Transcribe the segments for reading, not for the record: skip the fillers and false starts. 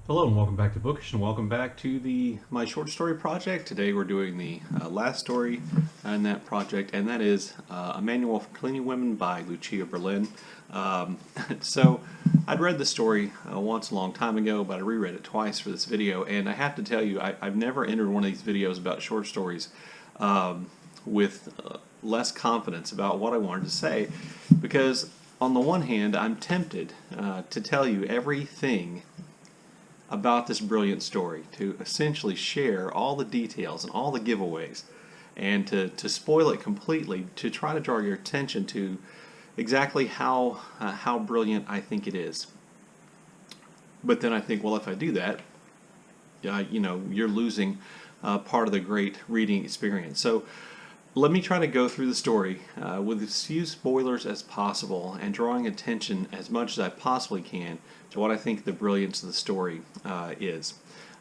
Hello and welcome back to Bookish and welcome back to my short story project. Today we're doing the last story in that project, and that is A Manual for Cleaning Women by Lucia Berlin. Um, so I'd read the story once a long time ago, but I reread it twice for this video, and I have to tell you, I've never entered one of these videos about short stories with less confidence about what I wanted to say, because on the one hand, I'm tempted to tell you everything about this brilliant story, to essentially share all the details and all the giveaways, and to spoil it completely, to try to draw your attention to exactly how brilliant I think it is. But then I think, well, if I do that, you're losing part of the great reading experience. So let me try to go through the story with as few spoilers as possible and drawing attention as much as I possibly can to what I think the brilliance of the story is.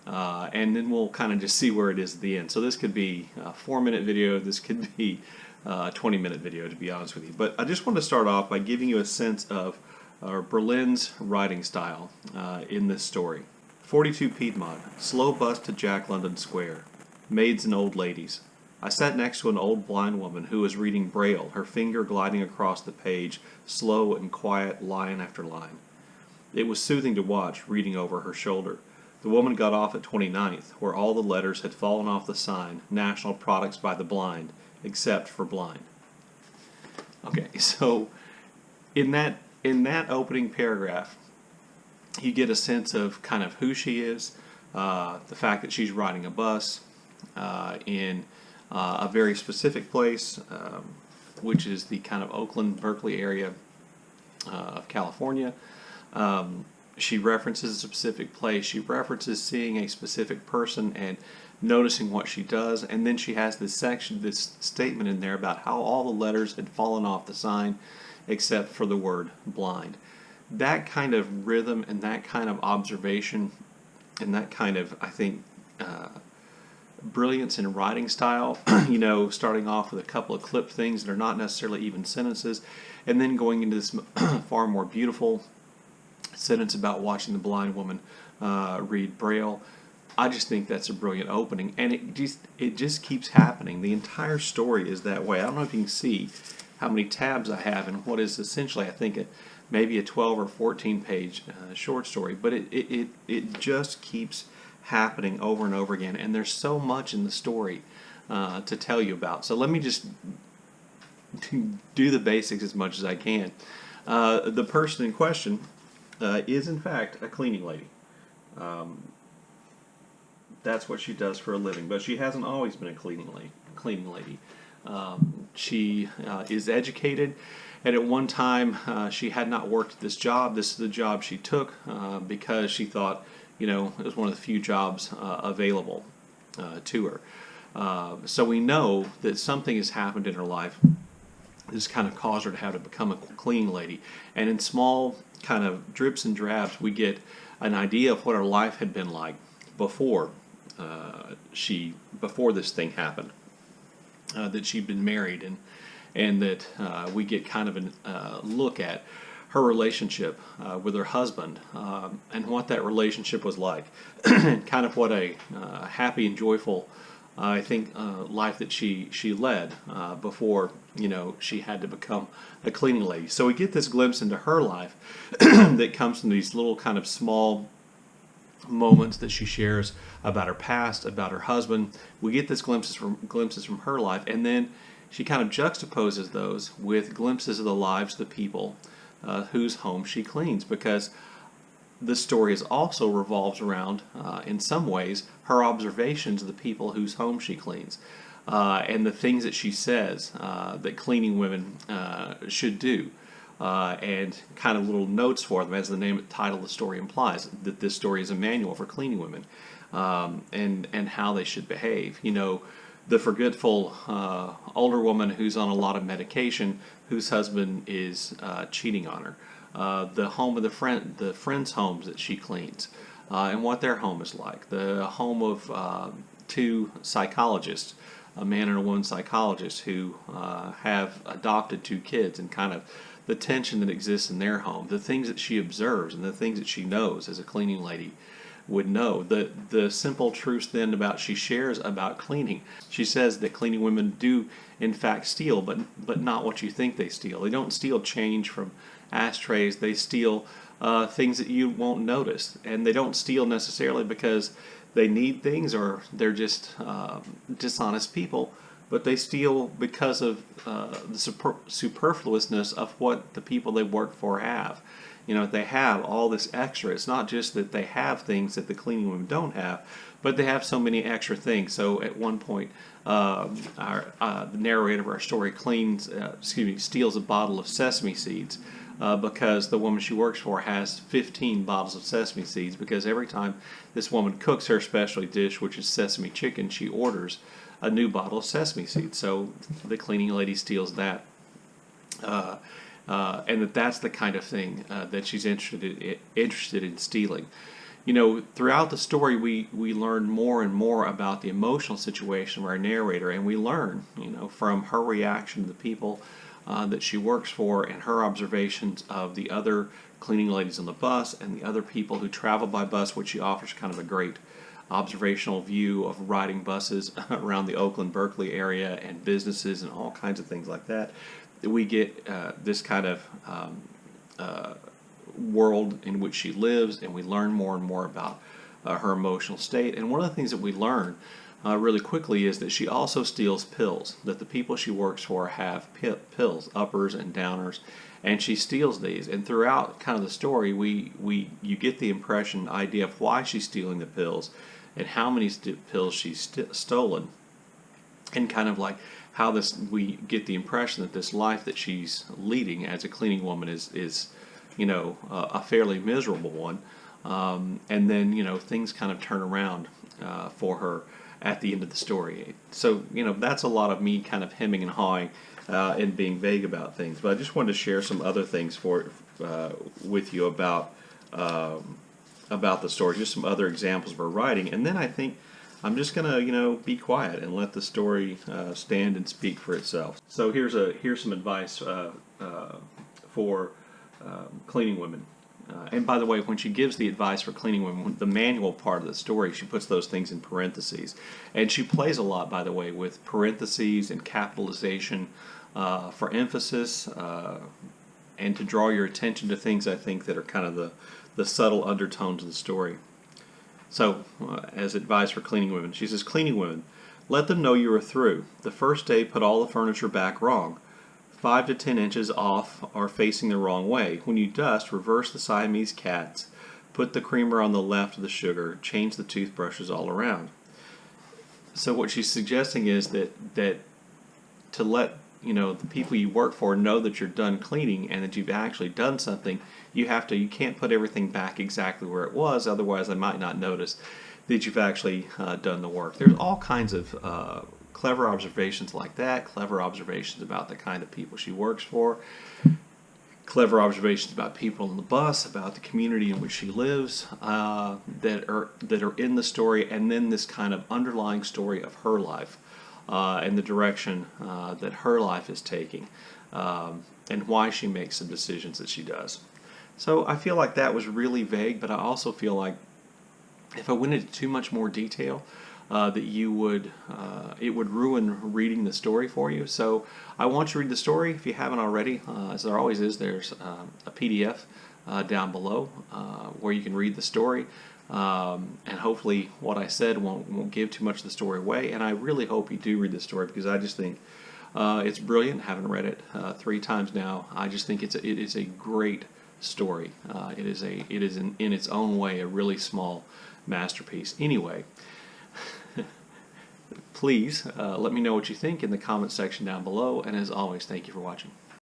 And then we'll kind of just see where it is at the end. So this could be a 4-minute video, this could be a 20-minute video, to be honest with you. But I just want to start off by giving you a sense of Berlin's writing style in this story. 42 Piedmont, slow bus to Jack London Square. Maids and old ladies. I sat next to an old blind woman who was reading Braille, her finger gliding across the page, slow and quiet, line after line. It was soothing to watch, reading over her shoulder. The woman got off at 29th, where all the letters had fallen off the sign, National Products by the Blind, except for blind. Okay, so in that opening paragraph, you get a sense of kind of who she is, the fact that she's riding a bus in a very specific place, which is the kind of Oakland, Berkeley area of California. She references a specific place. She references seeing a specific person and noticing what she does. And then she has this section, this statement in there about how all the letters had fallen off the sign except for the word blind. That kind of rhythm and that kind of observation and that kind of, I think, brilliance in writing style, starting off with a couple of clipped things that are not necessarily even sentences, and then going into this far more beautiful sentence about watching the blind woman read Braille. I just think that's a brilliant opening, and it just keeps happening. The entire story is that way. I don't know if you can see how many tabs I have in what is essentially, I think, maybe a 12 or 14 page short story, but it just keeps happening over and over again, and there's so much in the story to tell you about. So let me just do the basics as much as I can. The person in question is in fact a cleaning lady. That's what she does for a living, but she hasn't always been a cleaning lady. She is educated, and at one time she had not worked at this job. This is the job she took because she thought, it was one of the few jobs available to her. So we know that something has happened in her life. This kind of caused her to have to become a cleaning lady. And in small kind of drips and drabs, we get an idea of what her life had been like before before this thing happened. That she'd been married, and that we get kind of a look at her relationship with her husband and what that relationship was like, and kind of what a happy and joyful, I think, life that she led before she had to become a cleaning lady. So we get this glimpse into her life that comes from these little kind of small moments that she shares about her past, about her husband. We get this glimpses from her life, and then she kind of juxtaposes those with glimpses of the lives of the people whose home she cleans, because the story also revolves around, in some ways, her observations of the people whose home she cleans, and the things that she says that cleaning women should do, and kind of little notes for them, as the title of the story implies, that this story is a manual for cleaning women, and how they should behave. The forgetful older woman who's on a lot of medication, whose husband is cheating on her. The home of the friends' homes that she cleans, and what their home is like. The home of two psychologists, a man and a woman psychologist, who have adopted 2 kids, and kind of the tension that exists in their home, the things that she observes and the things that she knows as a cleaning lady would know. The simple truth then about she shares about cleaning. She says that cleaning women do in fact steal, but not what you think they steal. They don't steal change from ashtrays. They steal things that you won't notice, and they don't steal necessarily because they need things or they're just dishonest people, but they steal because of the superfluousness of what the people they work for have. You know, they have all this extra. It's not just that they have things that the cleaning women don't have, but they have so many extra things. So at one point, the narrator of our story steals a bottle of sesame seeds because the woman she works for has 15 bottles of sesame seeds, because every time this woman cooks her specialty dish, which is sesame chicken, she orders a new bottle of sesame seeds. So the cleaning lady steals that. And that's the kind of thing that she's interested in stealing. You know, throughout the story, we learn more and more about the emotional situation of our narrator, and we learn, you know, from her reaction to the people that she works for and her observations of the other cleaning ladies on the bus and the other people who travel by bus, which she offers kind of a great observational view of riding buses around the Oakland, Berkeley area and businesses and all kinds of things like that. We get this kind of world in which she lives, and we learn more and more about her emotional state. And one of the things that we learn really quickly is that she also steals pills, that the people she works for have pills, uppers and downers, and she steals these. And throughout kind of the story, you get the idea of why she's stealing the pills and how many pills she's stolen, and kind of like how we get the impression that this life that she's leading as a cleaning woman is you know, a fairly miserable one, and then, you know, things kind of turn around for her at the end of the story. So, you know, that's a lot of me kind of hemming and hawing and being vague about things. But I just wanted to share some other things with you about the story, just some other examples of her writing, and then I think I'm just gonna, you know, be quiet and let the story stand and speak for itself. So here's some advice for cleaning women. And by the way, when she gives the advice for cleaning women, the manual part of the story, she puts those things in parentheses. And she plays a lot, by the way, with parentheses and capitalization for emphasis and to draw your attention to things, I think, that are kind of the subtle undertones of the story. So, as advice for cleaning women, she says, "Cleaning women, let them know you are through. The first day, put all the furniture back wrong. 5 to 10 inches off or facing the wrong way. When you dust, reverse the Siamese cats. Put the creamer on the left of the sugar. Change the toothbrushes all around." So what she's suggesting is that to let, you know, the people you work for know that you're done cleaning and that you've actually done something, you can't put everything back exactly where it was, otherwise they might not notice that you've actually done the work. There's all kinds of clever observations like that, clever observations about the kind of people she works for, clever observations about people on the bus, about the community in which she lives, that are in the story, and then this kind of underlying story of her life and the direction that her life is taking, and why she makes the decisions that she does. So I feel like that was really vague, but I also feel like if I went into too much more detail, that it would ruin reading the story for you. So I want you to read the story if you haven't already. As there always is, there's a PDF down below where you can read the story. And hopefully what I said won't give too much of the story away. And I really hope you do read the story, because I just think it's brilliant. Having read it 3 times now, I just think it is a great story. It is in its own way a really small masterpiece. Anyway, please let me know what you think in the comment section down below, and as always, thank you for watching.